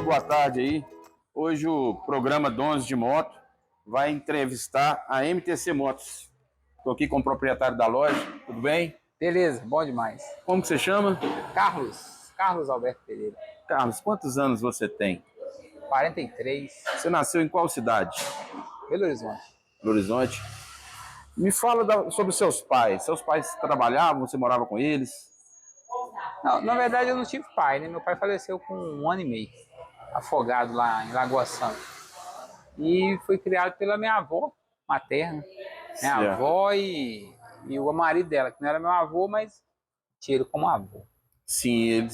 pessoal, boa tarde aí. Hoje o programa Donos de Moto vai entrevistar a MTC Motos. Estou aqui com o proprietário da loja, tudo bem? Beleza, bom demais. Como que você chama? Carlos Alberto Pereira. Carlos, quantos anos você tem? 43, Você nasceu em qual cidade? Belo Horizonte. Belo Horizonte. Me fala sobre seus pais. Seus pais trabalhavam, você morava com eles? Não, na verdade eu não tive pai, né? Meu pai faleceu com 1 ano e meio, afogado lá em Lagoa Santa. E fui criado pela minha avó materna. Minha Certo. avó e o marido dela, que não era meu avô, mas tinha ele como avô. Sim,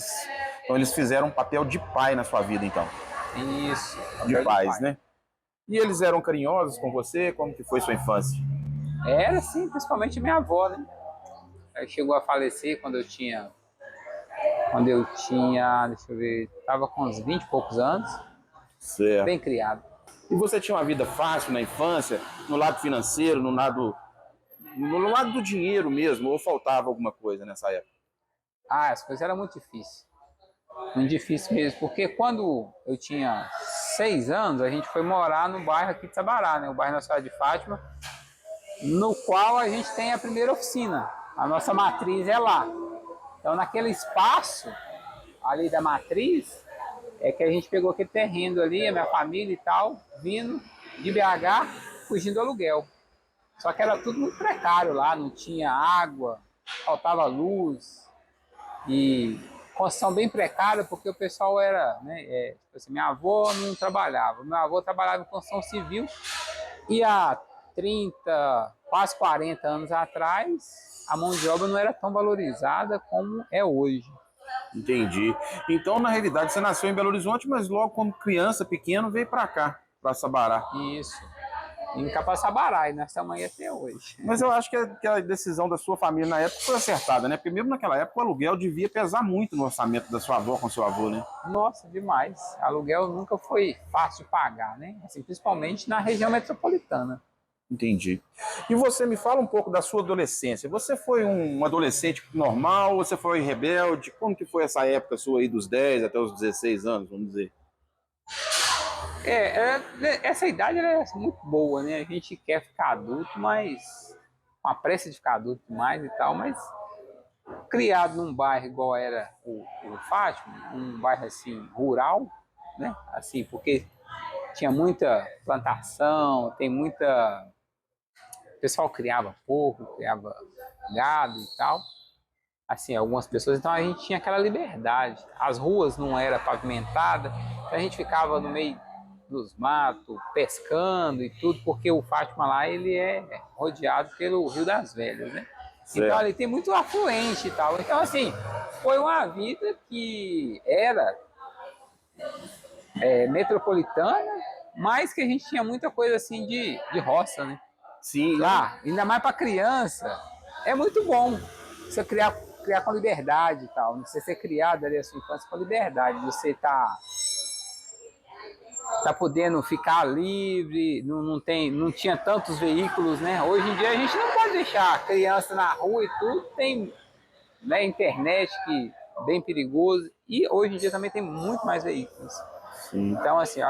então eles fizeram um papel de pai na sua vida, então. Isso, De papel pais, pai. né? E eles eram carinhosos com você? Como que foi sua infância? Era sim, principalmente minha avó, né? Ela chegou a falecer quando eu tinha, deixa eu ver, tava com uns 20 e poucos anos, Certo. bem criado. E você tinha uma vida fácil na infância, no lado financeiro, no lado do dinheiro mesmo, ou faltava alguma coisa nessa época? Ah, as coisas eram muito difícil mesmo, porque quando eu tinha 6 anos, a gente foi morar no bairro aqui de Sabará, né, o bairro Nossa Senhora de Fátima, no qual a gente tem a primeira oficina, a nossa matriz é lá. Então naquele espaço ali da matriz, é que a gente pegou aquele terreno ali, a minha família e tal, vindo de BH, fugindo do aluguel. Só que era tudo muito precário lá, não tinha água, faltava luz e construção bem precária porque o pessoal era, né, tipo assim, minha avó não trabalhava, meu avô trabalhava em construção civil e há 30, quase 40 anos atrás, a mão de obra não era tão valorizada como é hoje. Entendi. Então, na realidade, você nasceu em Belo Horizonte, mas logo como criança, pequeno, veio para cá, para Sabará. Isso. Em Capaçabará, e nós estamos aí até hoje. Mas eu acho que a decisão da sua família na época foi acertada, né? Porque mesmo naquela época o aluguel devia pesar muito no orçamento da sua avó com seu avô, né? Nossa, demais. Aluguel nunca foi fácil de pagar, né? Assim, principalmente na região metropolitana. Entendi. E você me fala um pouco da sua adolescência. Você foi um adolescente normal ou você foi rebelde? Como que foi essa época sua aí dos 10 até os 16 anos, vamos dizer? Essa idade ela é muito boa, né? A gente quer ficar adulto, mas com a pressa de ficar adulto mais e tal, mas criado num bairro igual era o Fátima, um bairro assim rural, né? Assim, porque tinha muita plantação, tem muita. O pessoal criava porco, criava gado e tal. Assim, algumas pessoas, então a gente tinha aquela liberdade. As ruas não eram pavimentadas, então a gente ficava no meio dos matos, pescando e tudo, porque o Fátima lá, ele é rodeado pelo Rio das Velhas, né? Certo. Então ali tem muito afluente e tal. Então assim, foi uma vida que era metropolitana, mas que a gente tinha muita coisa assim de roça, né? Sim. Lá, ainda mais para criança, é muito bom você criar com liberdade e tal. Você ser criado ali a sua infância com liberdade. Você tá podendo ficar livre, não tinha tantos veículos, né? Hoje em dia a gente não pode deixar a criança na rua e tudo. Tem, né, internet que é bem perigoso. E hoje em dia também tem muito mais veículos. Sim. Então, assim,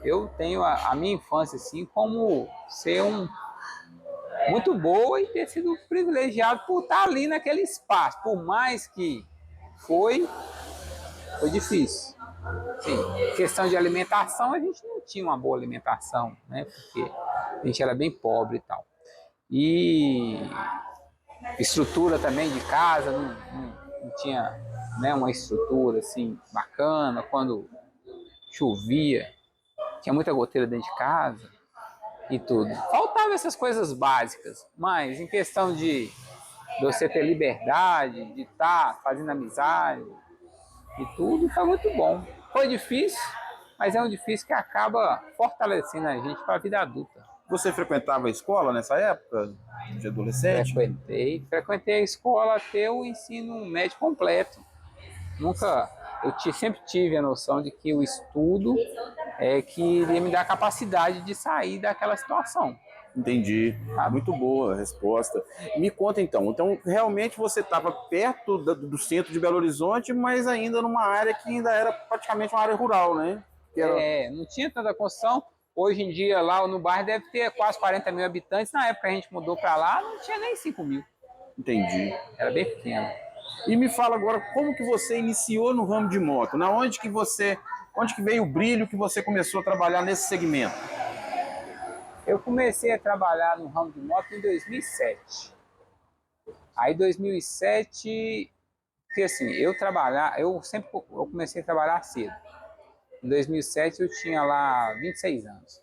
eu tenho a minha infância assim como ser muito boa e ter sido privilegiado por estar ali naquele espaço, por mais que foi difícil. Sim, questão de alimentação, a gente não tinha uma boa alimentação, né? Porque a gente era bem pobre e tal. E estrutura também de casa, não tinha, né, uma estrutura assim bacana. Quando chovia, tinha muita goteira dentro de casa e tudo. Faltavam essas coisas básicas, mas em questão de você ter liberdade, de estar fazendo amizade e tudo, foi muito bom. Foi difícil, mas é um difícil que acaba fortalecendo a gente para a vida adulta. Você frequentava a escola nessa época de adolescente? Frequentei a escola até o ensino médio completo. Sempre tive a noção de que o estudo é que iria me dar a capacidade de sair daquela situação. Entendi. Muito boa a resposta. Me conta então. Então, realmente você estava perto do centro de Belo Horizonte, mas ainda numa área que ainda era praticamente uma área rural, né? Que era... não tinha tanta construção. Hoje em dia, lá no bairro, deve ter quase 40 mil habitantes. Na época que a gente mudou para lá, não tinha nem 5 mil. Entendi. Era bem pequeno. E me fala agora, como que você iniciou no ramo de moto? Onde que veio o brilho que você começou a trabalhar nesse segmento? Eu comecei a trabalhar no ramo de moto em 2007. Aí 2007, porque assim, eu comecei a trabalhar cedo. Em 2007 eu tinha lá 26 anos.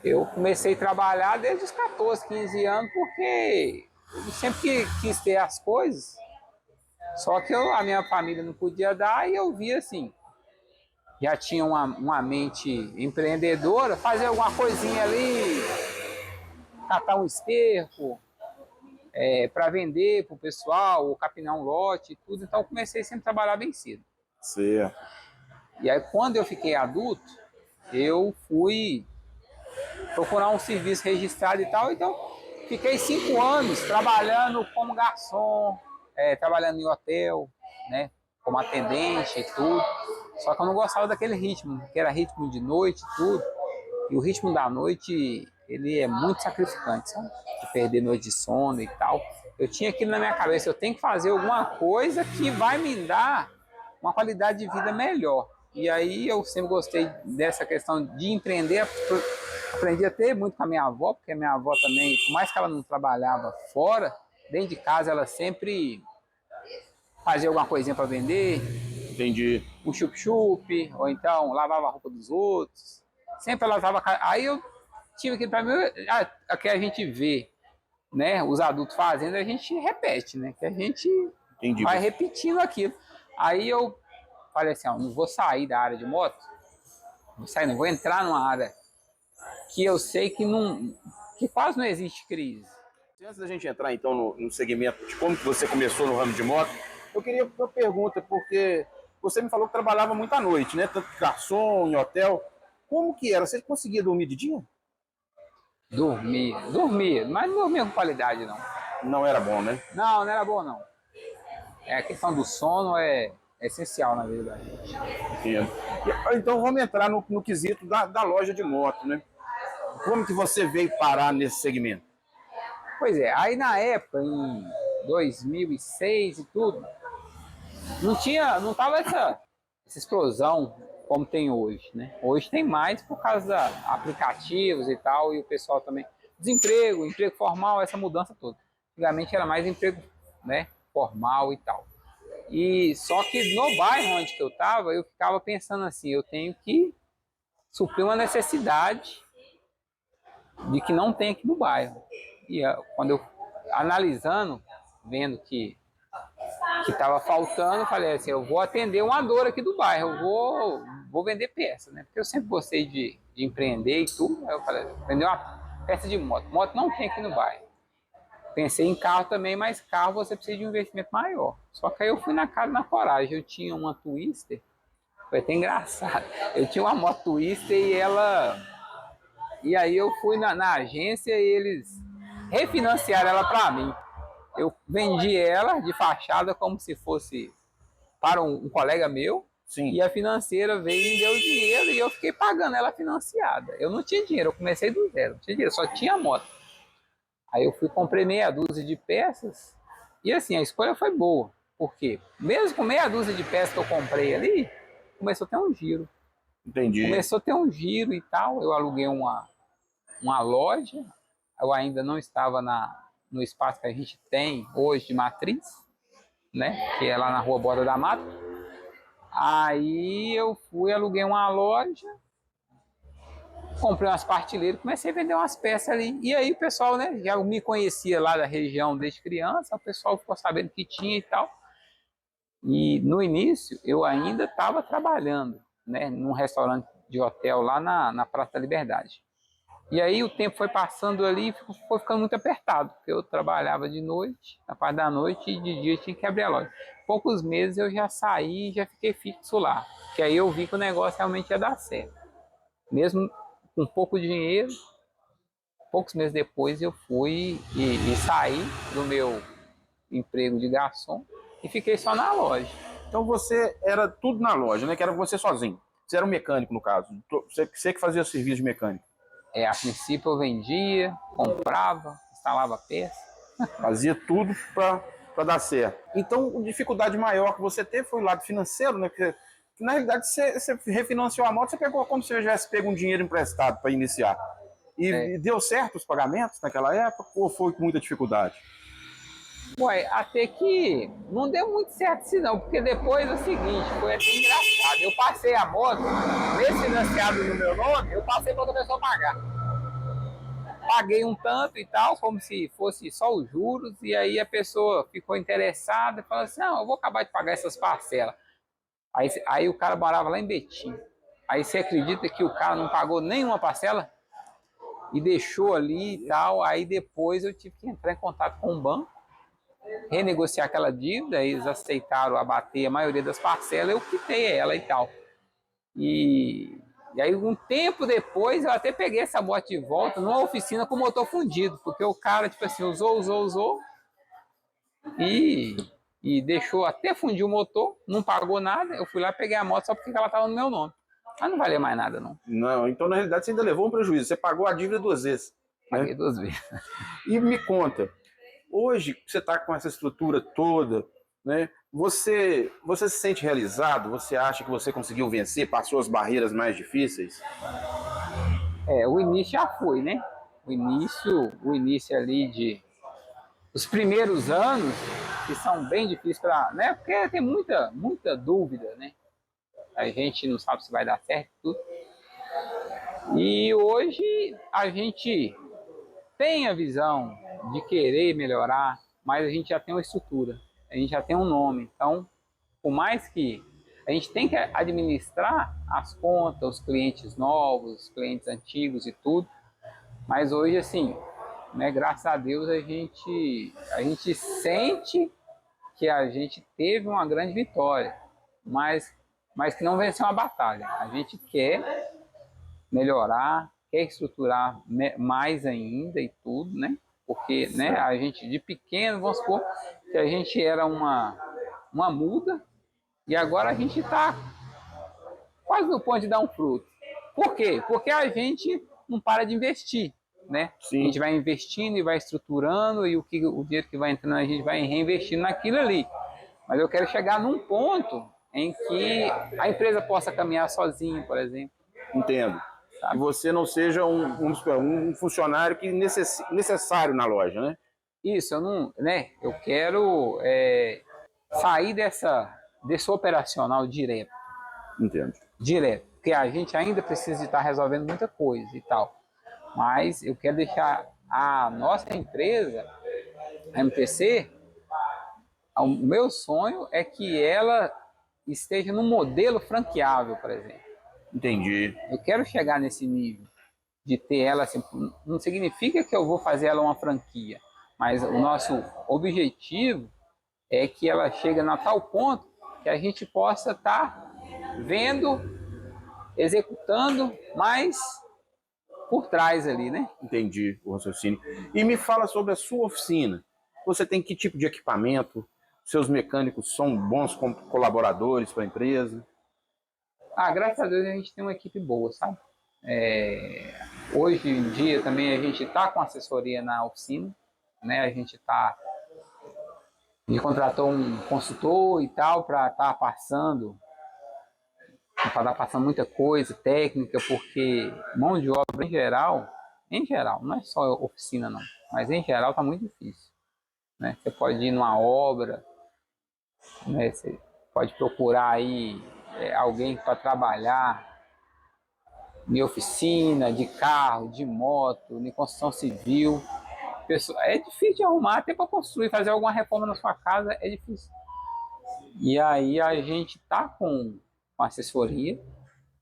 Eu comecei a trabalhar desde os 14, 15 anos, porque eu sempre quis ter as coisas, só que a minha família não podia dar, e eu via assim, já tinha uma mente empreendedora, fazer alguma coisinha ali, catar um esterco para vender para o pessoal, ou capinar um lote e tudo. Então eu comecei sempre a trabalhar bem cedo. Certo. E aí quando eu fiquei adulto, eu fui procurar um serviço registrado e tal, então fiquei 5 anos trabalhando como garçom, trabalhando em hotel, né, como atendente e tudo. Só que eu não gostava daquele ritmo, que era ritmo de noite e tudo. E o ritmo da noite, ele é muito sacrificante, sabe? De perder noite de sono e tal. Eu tinha aquilo na minha cabeça, eu tenho que fazer alguma coisa que vai me dar uma qualidade de vida melhor. E aí eu sempre gostei dessa questão de empreender. Aprendi a ter muito com a minha avó, porque a minha avó também, por mais que ela não trabalhava fora, dentro de casa ela sempre fazia alguma coisinha para vender. Entendi. Um chup-chup, ou então lavava a roupa dos outros. Sempre ela lavava. Aí eu tive que, para mim, a que a gente vê, né, os adultos fazendo, a gente repete, né? Que a gente Entendi. vai repetindo aquilo. Aí eu falei assim, ó, não vou sair da área de moto, não vou entrar numa área que eu sei que quase não existe crise. Antes da gente entrar então no segmento de como que você começou no ramo de moto, eu queria uma pergunta, porque você me falou que trabalhava muito à noite, né? Tanto garçom, em hotel. Como que era? Você conseguia dormir de dia? Dormia, mas não dormia com qualidade, não. Não era bom, né? Não era bom, não. A questão do sono é essencial na vida da gente. Entendo. Então vamos entrar no quesito da loja de moto, né? Como que você veio parar nesse segmento? Pois é, aí na época, em 2006 e tudo, não tava essa explosão como tem hoje, né? Hoje tem mais por causa de aplicativos e tal, e o pessoal também... Desemprego, emprego formal, essa mudança toda. Antigamente era mais emprego, né, formal e tal. E só que no bairro onde eu estava, eu ficava pensando assim, eu tenho que suprir uma necessidade de que não tem aqui no bairro. E quando eu analisando, vendo que estava faltando, eu falei assim, eu vou atender uma dor aqui do bairro, eu vou vender peça, né? Porque eu sempre gostei de empreender e tudo. Aí eu falei, vender uma peça de moto. Moto não tem aqui no bairro. Pensei em carro também, mas carro você precisa de um investimento maior. Só que aí eu fui na cara, na coragem. Eu tinha uma Twister, foi até engraçado. Eu tinha uma moto Twister e aí eu fui na agência e eles refinanciaram ela para mim. Eu vendi ela de fachada como se fosse para um colega meu. Sim. E a financeira veio e me deu dinheiro e eu fiquei pagando ela financiada. Eu não tinha dinheiro, eu comecei do zero, não tinha dinheiro, só tinha moto. Aí eu comprei meia dúzia de peças e assim, a escolha foi boa. Por quê? Mesmo com meia dúzia de peças que eu comprei ali, começou a ter um giro. Entendi. Começou a ter um giro e tal, eu aluguei uma loja, eu ainda não estava no espaço que a gente tem hoje de matriz, né? Que é lá na rua Borda da Mata. Aí eu aluguei uma loja, comprei umas partilheiras, comecei a vender umas peças ali. E aí o pessoal, né, já me conhecia lá da região desde criança, o pessoal ficou sabendo que tinha e tal. E no início eu ainda estava trabalhando, né, num restaurante de hotel lá na Praça da Liberdade. E aí o tempo foi passando ali e foi ficando muito apertado, porque eu trabalhava de noite, na parte da noite, e de dia eu tinha que abrir a loja. Poucos meses eu já saí e já fiquei fixo lá, que aí eu vi que o negócio realmente ia dar certo. Mesmo com pouco dinheiro, poucos meses depois eu fui e saí do meu emprego de garçom e fiquei só na loja. Então você era tudo na loja, né? Que era você sozinho. Você era um mecânico, no caso. Você que fazia o serviço de mecânico. A princípio eu vendia, comprava, instalava peça. Fazia tudo para dar certo. Então, a dificuldade maior que você teve foi o lado financeiro, né? Porque, na realidade, você refinanciou a moto, você pegou como se você tivesse pego um dinheiro emprestado para iniciar. E deu certo os pagamentos naquela época ou foi com muita dificuldade? Ué, até que não deu muito certo assim não, porque depois é o seguinte, foi até engraçado. Eu passei a moto, nesse financiado no meu nome, eu passei para outra pessoa pagar. Paguei um tanto e tal, como se fosse só os juros, e aí a pessoa ficou interessada e falou assim, não, eu vou acabar de pagar essas parcelas. Aí o cara morava lá em Betim. Aí você acredita que o cara não pagou nenhuma parcela? E deixou ali e tal, aí depois eu tive que entrar em contato com o banco, renegociar aquela dívida, eles aceitaram abater a maioria das parcelas, eu quitei ela e tal. E aí um tempo depois eu até peguei essa moto de volta numa oficina com o motor fundido, porque o cara, tipo assim, usou e deixou até fundir o motor, não pagou nada, eu fui lá peguei a moto só porque ela estava no meu nome. Mas não valia mais nada, não. Não, então na realidade você ainda levou um prejuízo, você pagou a dívida 2 vezes. Né? Paguei 2 vezes. E me conta, hoje que você está com essa estrutura toda, né? Você se sente realizado? Você acha que você conseguiu vencer, passou as barreiras mais difíceis? O início já foi, né? O início ali os primeiros anos, que são bem difíceis para, né? Porque tem muita dúvida, né? A gente não sabe se vai dar certo tudo. E hoje a gente tem a visão de querer melhorar, mas a gente já tem uma estrutura, a gente já tem um nome. Então, por mais que a gente tem que administrar as contas, os clientes novos, os clientes antigos e tudo, mas hoje, assim, né, graças a Deus, a gente sente que a gente teve uma grande vitória, mas que não venceu uma batalha. A gente quer melhorar, quer estruturar mais ainda e tudo, né? Porque, né, a gente de pequeno, vamos supor que a gente era uma muda e agora a gente está quase no ponto de dar um fruto. Por quê? Porque a gente não para de investir, né? Sim. A gente vai investindo e vai estruturando e o dinheiro que vai entrando a gente vai reinvestindo naquilo ali. Mas eu quero chegar num ponto em que a empresa possa caminhar sozinha, por exemplo. Entendo. Sabe? Que você não seja um funcionário que necessário na loja, né? Isso, eu não, né? Eu quero sair desse operacional direto. Entendo. Direto, porque a gente ainda precisa estar resolvendo muita coisa e tal. Mas eu quero deixar a nossa empresa, a MTC, o meu sonho é que ela esteja no modelo franqueável, por exemplo. Entendi. Eu quero chegar nesse nível de ter ela assim, não significa que eu vou fazer ela uma franquia, mas o nosso objetivo é que ela chegue a tal ponto que a gente possa estar vendo, executando, mas por trás ali, né? Entendi o raciocínio. E me fala sobre a sua oficina. Você tem que tipo de equipamento? Seus mecânicos são bons colaboradores para a empresa? Graças a Deus a gente tem uma equipe boa, sabe? Hoje em dia também a gente está com assessoria na oficina, né? A gente contratou um consultor e tal para estar passando muita coisa técnica, porque mão de obra em geral, não é só oficina não, mas em geral está muito difícil, né? Você pode ir numa obra, né? Você pode procurar aí alguém para trabalhar em oficina, de carro, de moto, em construção civil. É difícil de arrumar, até para construir, fazer alguma reforma na sua casa é difícil. E aí a gente tá com assessoria,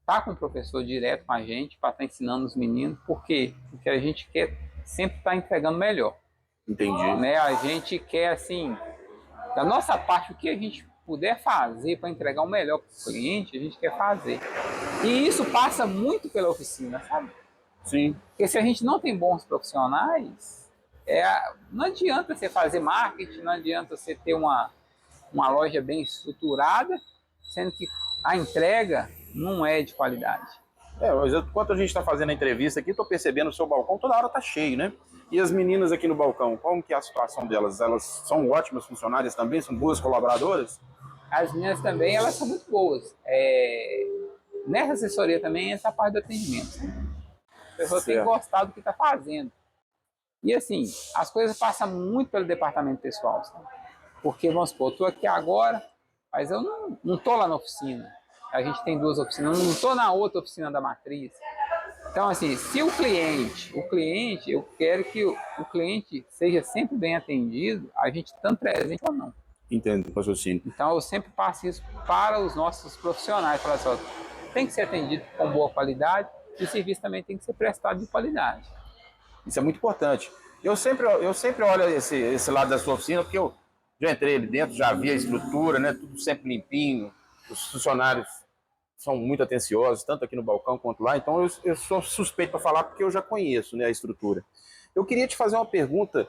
tá com o professor direto com a gente para estar ensinando os meninos, porque a gente quer sempre estar entregando melhor. Entendi. Né? A gente quer, assim, da nossa parte, o que a gente puder fazer para entregar o melhor para o cliente, a gente quer fazer. E isso passa muito pela oficina, sabe? Sim. Porque se a gente não tem bons profissionais, não adianta você fazer marketing, não adianta você ter uma loja bem estruturada, sendo que a entrega não é de qualidade. Mas enquanto a gente está fazendo a entrevista aqui, estou percebendo o seu balcão toda hora está cheio, né? E as meninas aqui no balcão, como que é a situação delas? Elas são ótimas funcionárias também? São boas colaboradoras? As meninas também, elas são muito boas. Nessa assessoria também, essa parte do atendimento. A pessoa tem gostado do que está fazendo. E assim, as coisas passam muito pelo departamento pessoal, sabe? Porque, vamos supor, eu estou aqui agora, mas eu não estou lá na oficina. A gente tem 2 oficinas, eu não estou na outra oficina da matriz. Então, assim, se o cliente, eu quero que o cliente seja sempre bem atendido, a gente tanto presente ou não. Entendo, raciocínio. Então, eu sempre passo isso para os nossos profissionais. Falar assim, tem que ser atendido com boa qualidade e o serviço também tem que ser prestado de qualidade. Isso é muito importante. Eu sempre olho esse lado da sua oficina, porque eu já entrei ali dentro, já vi a estrutura, né? Tudo sempre limpinho. Os funcionários são muito atenciosos, tanto aqui no balcão quanto lá. Então eu sou suspeito para falar porque eu já conheço, né, a estrutura. Eu queria te fazer uma pergunta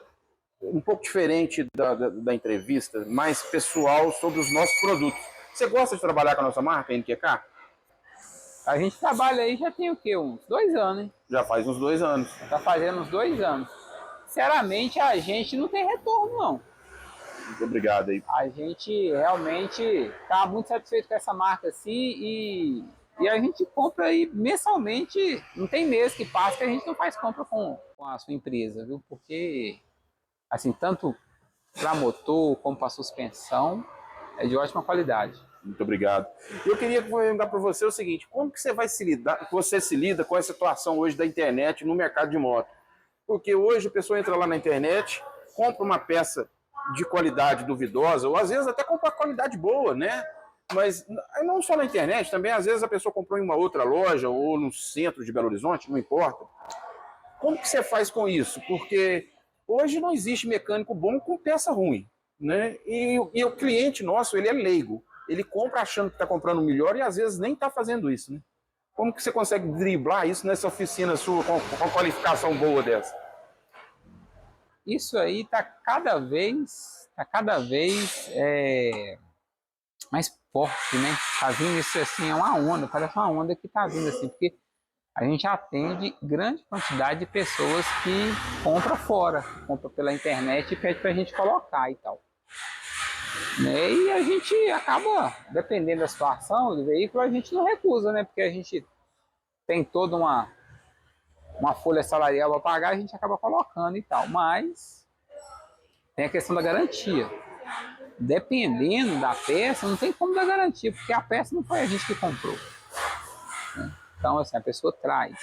um pouco diferente da entrevista, mais pessoal sobre os nossos produtos. Você gosta de trabalhar com a nossa marca, NQK? A gente trabalha aí já tem o quê? Uns 2 anos, hein? Já faz uns 2 anos. Tá fazendo uns 2 anos. Sinceramente, a gente não tem retorno, não. Muito obrigado aí. A gente realmente está muito satisfeito com essa marca assim e a gente compra aí mensalmente. Não tem mês que passa que a gente não faz compra com a sua empresa, viu? Porque, assim, tanto para motor como para suspensão, é de ótima qualidade. Muito obrigado. Eu queria perguntar para você o seguinte: como que você se lida com a situação hoje da internet no mercado de moto? Porque hoje a pessoa entra lá na internet, compra uma peça de qualidade duvidosa, ou às vezes até compra qualidade boa, né? Mas não só na internet, também às vezes a pessoa comprou em uma outra loja ou no centro de Belo Horizonte, não importa. Como que você faz com isso? Porque hoje não existe mecânico bom com peça ruim, né? E o cliente nosso, ele é leigo. Ele compra achando que está comprando o melhor e às vezes nem está fazendo isso, né? Como que você consegue driblar isso nessa oficina sua com uma qualificação boa dessa? Isso aí está cada vez mais forte, né? Tá vindo isso assim, é uma onda, parece uma onda que tá vindo assim, porque a gente atende grande quantidade de pessoas que compram fora, compram pela internet e pede pra gente colocar e tal. Né? E a gente acaba, dependendo da situação do veículo, a gente não recusa, né? Porque a gente tem toda uma folha salarial para pagar, a gente acaba colocando e tal. Mas tem a questão da garantia. Dependendo da peça, não tem como dar garantia, porque a peça não foi a gente que comprou. Né? Então, assim, a pessoa traz.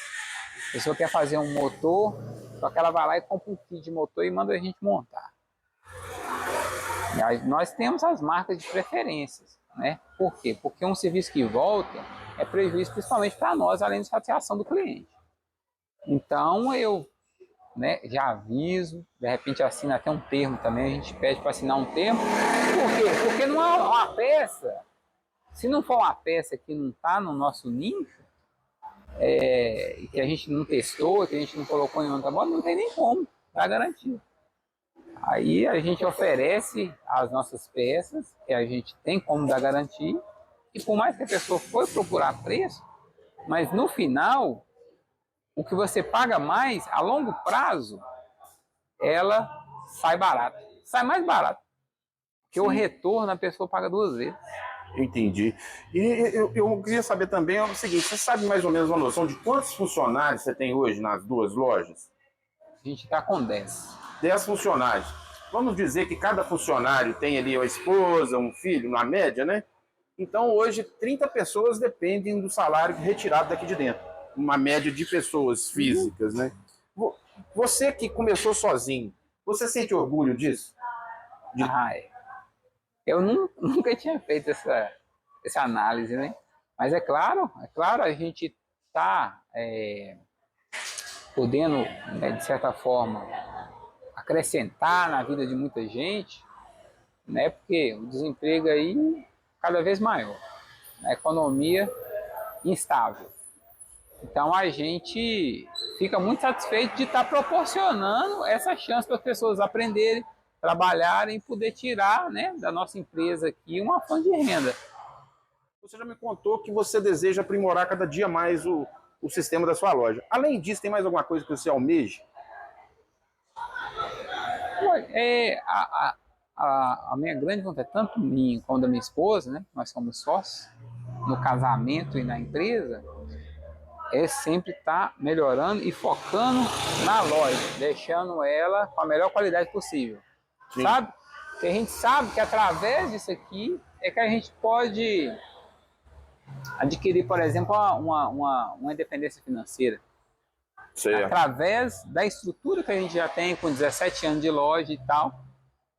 A pessoa quer fazer um motor, só que ela vai lá e compra um kit de motor e manda a gente montar. E aí, nós temos as marcas de preferências, né? Por quê? Porque um serviço que volta é prejuízo principalmente para nós, além da satisfação do cliente. Então, eu, né, já aviso, de repente assina até um termo também, a gente pede para assinar um termo. Por quê? Porque não é uma peça, se não for uma peça que não está no nosso nicho, que a gente não testou, que a gente não colocou em outra moto, não tem nem como dar garantia. Aí a gente oferece as nossas peças, que a gente tem como dar garantia, e por mais que a pessoa for procurar preço, mas no final, o que você paga mais, a longo prazo, ela sai barato. Sai mais barato. Porque o retorno a pessoa paga 2 vezes. Entendi. E eu queria saber também o seguinte: você sabe mais ou menos uma noção de quantos funcionários você tem hoje nas 2 lojas? A gente está com 10. 10 funcionários. Vamos dizer que cada funcionário tem ali uma esposa, um filho, na média, né? Então hoje 30 pessoas dependem do salário retirado daqui de dentro. Uma média de pessoas físicas, né? Você que começou sozinho, você sente orgulho disso? Eu nunca tinha feito essa análise, né? Mas é claro, a gente está podendo, né, de certa forma, acrescentar na vida de muita gente, né? Porque o desemprego aí cada vez maior, a economia instável. Então a gente fica muito satisfeito de estar proporcionando essa chance para as pessoas aprenderem, trabalharem e poder tirar, né, da nossa empresa aqui uma fonte de renda. Você já me contou que você deseja aprimorar cada dia mais o sistema da sua loja. Além disso, tem mais alguma coisa que você almeja? A minha grande vontade, tanto minha como da minha esposa, né? Nós somos sócios no casamento e na empresa, é sempre estar melhorando e focando na loja, deixando ela com a melhor qualidade possível. Sim. Sabe? Porque a gente sabe que através disso aqui é que a gente pode adquirir, por exemplo, uma independência financeira. Certo. Através da estrutura que a gente já tem com 17 anos de loja e tal,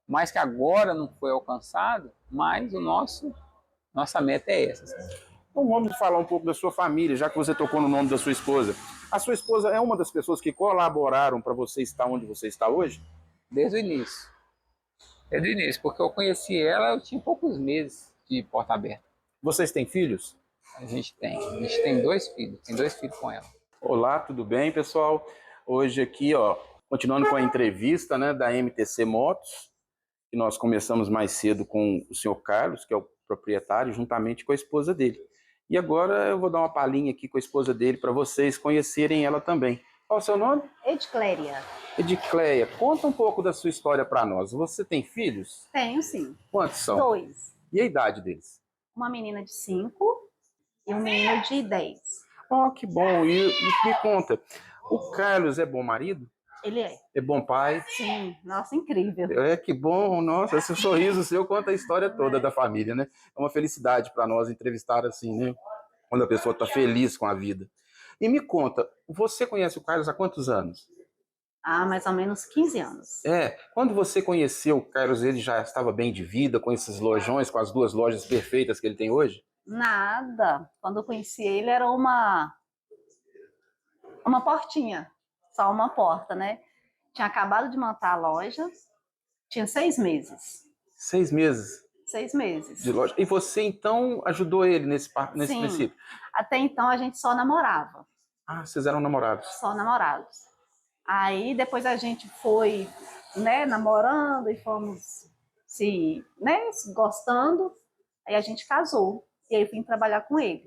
mas que agora não foi alcançado, mas nossa meta é essa. Então vamos falar um pouco da sua família, já que você tocou no nome da sua esposa. A sua esposa é uma das pessoas que colaboraram para você estar onde você está hoje? Desde o início. Desde o início, porque eu conheci ela, eu tinha poucos meses de porta aberta. Vocês têm filhos? A gente tem 2 filhos, tem 2 filhos com ela. Olá, tudo bem, pessoal? Hoje aqui, ó, continuando com a entrevista, né, da MTC Motos, que nós começamos mais cedo com o senhor Carlos, que é o proprietário, juntamente com a esposa dele. E agora eu vou dar uma palhinha aqui com a esposa dele para vocês conhecerem ela também. Qual é o seu nome? Edicléia. Edicléia, conta um pouco da sua história para nós. Você tem filhos? Tenho, sim. Quantos são? 2. E a idade deles? Uma menina de 5 e um menino de 10. Oh, que bom. E me conta, o Carlos é bom marido? Ele é. É bom pai? Sim. Nossa, incrível. É, que bom. Nossa, esse sorriso seu conta a história toda da família, né? É uma felicidade para nós entrevistar assim, né? Quando a pessoa está feliz com a vida. E me conta, você conhece o Carlos há quantos anos? Há mais ou menos 15 anos. É, quando você conheceu o Carlos, ele já estava bem de vida, com esses lojões, com as 2 lojas perfeitas que ele tem hoje? Nada. Quando eu conheci ele, era uma portinha. Só uma porta, né? Tinha acabado de montar a loja. Tinha 6 meses. 6 meses? 6 meses. De loja. E você, então, ajudou ele nesse Sim. princípio? Até então, a gente só namorava. Ah, vocês eram namorados? Só namorados. Aí, depois a gente foi, né, namorando e fomos se gostando. Aí a gente casou. E aí eu vim trabalhar com ele.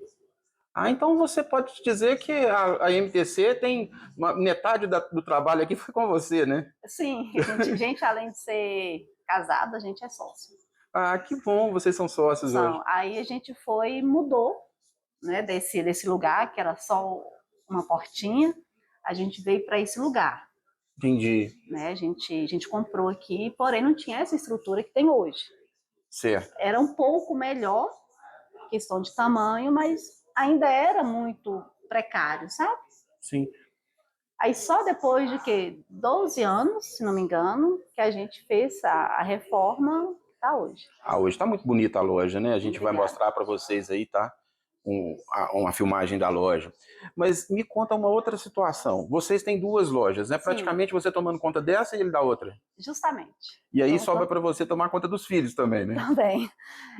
Ah, então você pode dizer que a MTC tem metade do trabalho aqui foi com você, né? Sim, a gente além de ser casado, a gente é sócio. Ah, que bom, vocês são sócios hoje. Aí a gente foi e mudou, né, desse lugar, que era só uma portinha, a gente veio para esse lugar. Entendi. Né, a gente comprou aqui, porém não tinha essa estrutura que tem hoje. Certo. Era um pouco melhor, questão de tamanho, mas ainda era muito precário, sabe? Sim. Aí só depois de 12 anos, se não me engano, que a gente fez a reforma que está hoje. Ah, hoje está muito bonita a loja, né? A gente vai mostrar para vocês aí, tá? Uma filmagem da loja. Mas me conta uma outra situação. Vocês têm 2 lojas, né? Praticamente você tomando conta dessa e ele da outra. Justamente. E aí sobra para você tomar conta dos filhos também, né? Também.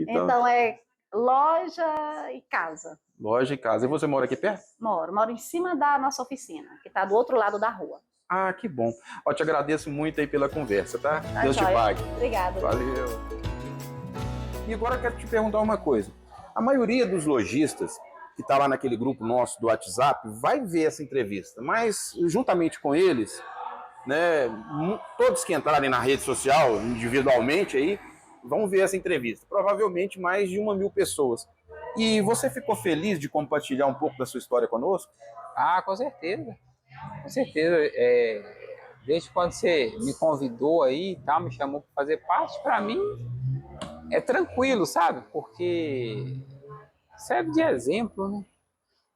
Então é loja e casa. Loja e casa. E você mora aqui perto? Moro em cima da nossa oficina, que está do outro lado da rua. Ah, que bom. Eu te agradeço muito aí pela conversa, tá? Deus te joia. pague. Obrigada. Valeu. E agora eu quero te perguntar uma coisa. A maioria dos lojistas que está lá naquele grupo nosso do WhatsApp vai ver essa entrevista, mas juntamente com eles, né, todos que entrarem na rede social individualmente aí, vão ver essa entrevista. Provavelmente mais de 1.000 pessoas. E você ficou feliz de compartilhar um pouco da sua história conosco? Ah, com certeza. Com certeza. Desde quando você me convidou aí e tal, me chamou para fazer parte, para mim é tranquilo, sabe? Porque serve de exemplo, né?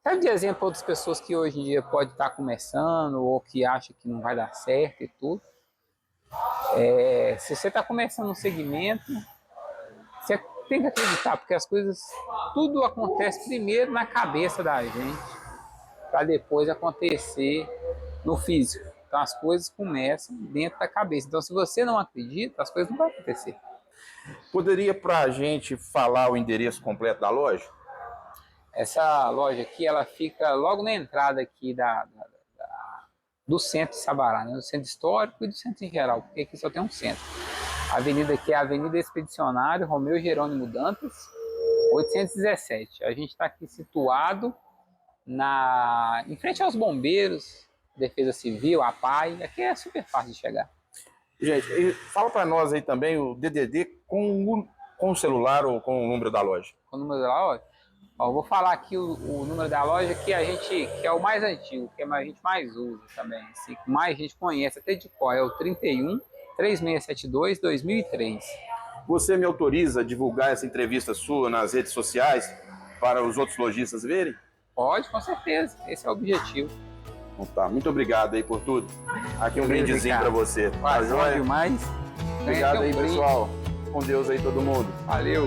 Serve de exemplo para outras pessoas que hoje em dia podem estar começando ou que acham que não vai dar certo e tudo. Se você está começando um segmento, você tem que acreditar, porque as coisas, tudo acontece primeiro na cabeça da gente, para depois acontecer no físico. Então as coisas começam dentro da cabeça. Então se você não acredita, as coisas não vão acontecer. Poderia para a gente falar o endereço completo da loja? Essa loja aqui, ela fica logo na entrada aqui do centro de Sabará, né? Do centro histórico e do centro em geral, porque aqui só tem um centro. A avenida aqui é a Avenida Expedicionário Romeu Jerônimo Dantas, 817. A gente está aqui situado em frente aos bombeiros, Defesa Civil, a PAI. Aqui é super fácil de chegar. Gente, e fala para nós aí também o DDD com o celular ou com o número da loja. O número da loja? Ó, eu vou falar aqui o número da loja que é o mais antigo, que a gente mais usa também, assim, que mais a gente conhece até de cor, é o 31 3672 2003. Você me autoriza a divulgar essa entrevista sua nas redes sociais para os outros lojistas verem? Pode, com certeza. Esse é o objetivo. Então tá, muito obrigado aí por tudo. Aqui um Beleza, brindezinho cara. para você. Tá Valeu joia? demais. Obrigado Ganha aí, um brinde. pessoal. Com Deus aí todo mundo. Valeu.